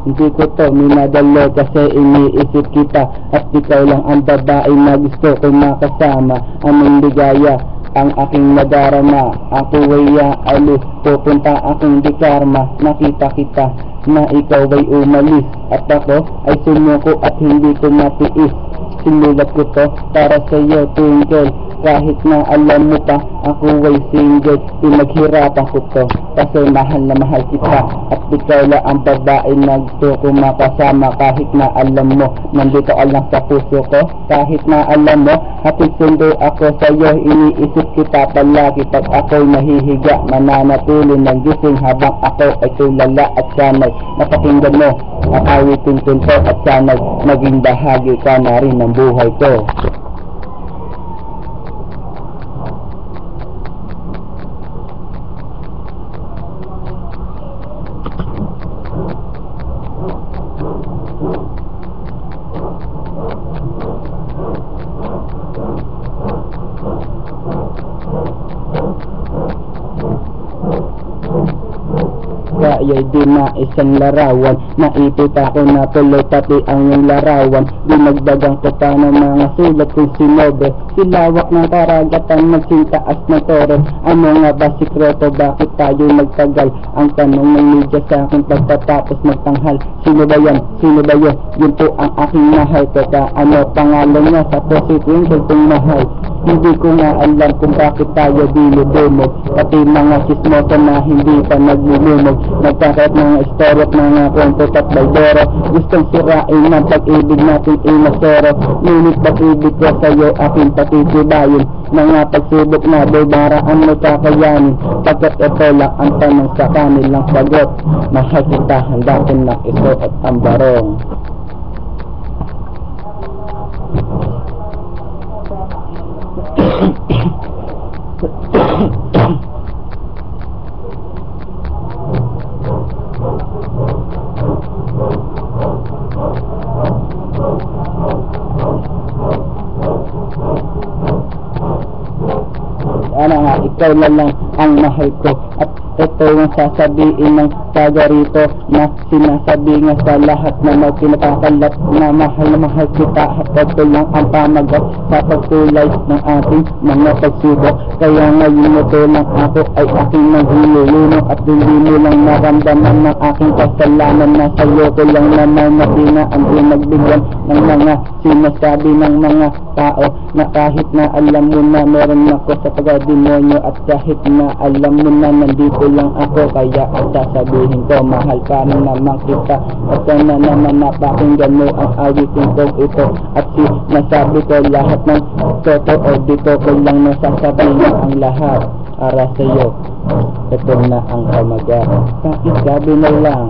Hindi ko to minadalo kasi iniisip kita, at ikaw lang ang babae na gusto ko makasama. Anong ligaya ang aking nadarama, ako ay aalis, pupunta akong di karma. Nakita kita na ikaw ay umalis, at ako ay sumuko at hindi ko matiis. Sinulat ko to para sa'yo, twinkle, kahit na alam mo pa ako ay single. Pinaghirapan ko to kasi mahal na mahal kita, at ikaw lang ang babae na gusto ko makasama. Kahit na alam mo nandito ka lang sa puso ko, kahit na alam mo hatid sundo ako sa'yo. Iniisip kita palagi pag ako'y nahihiga, mananatili ng gising habang ako ay tulala. At sana'y napakinggan mo ang awiting kwento, at sana'y maging bahagi ka na rin ng buhay ko. Kaya'y di na isang larawan, naipit ako na tuloy pati ang iyong larawan. Dinagdagan ko pa ng mga sulat kong sinobre, silawak ng karagatan, magsintaas ng toro. Ano nga ba sikreto, bakit tayo nagtagal? Ang tanong ng media sa akin pagkatapos magtanghal. Sino ba yan? Sino ba yun? Yun po ang aking mahal. Teka, ano pangalan niya? Sa positive kong mahal. Hindi ko nga alam kung bakit tayo diludumog, pati mga chismosa na hindi pa naglulumog. Nagkakaroon mga istorya at mga kwento at baldero, gustong sirain ng pag-ibig natin inasero. Ngunit pag-ibig ko sa'yo aking patitibayin, mga pagsubok na baraan mo kakayanin, pagkat ito lang ang tanong sa kanilang sagot. Mahal kita, handa ko na isuot ang barong. Ano nga, ikaw na lang ang mahal ko, at ito yung sasabihin ng taga rito na sinasabi nga sa lahat na magpinapakalat na mahal kita. At ito lang ang pamagat sa pagtulay ng ating mga pagsubok. Kaya ngayon ito lang ako ay aking naghihulunong, at hindi mo lang naramdaman ng aking kasalanan na sa'yo ko lang naman na ang pinagbigyan ng mga sinasabi ng mga tao, na kahit na alam mo na meron ako sa pagkademonyo, at kahit na alam mo na nandito lang ako, kaya ang sasabihin ko, mahal pa rin naman kita. At sana naman napakinggan mo ang awitin kong ito, at sinasabi ko lahat ng totoo. Dito ko lang nasasabihin ang lahat para sa'yo. Ito na ang kamagat, pakisabi na lang.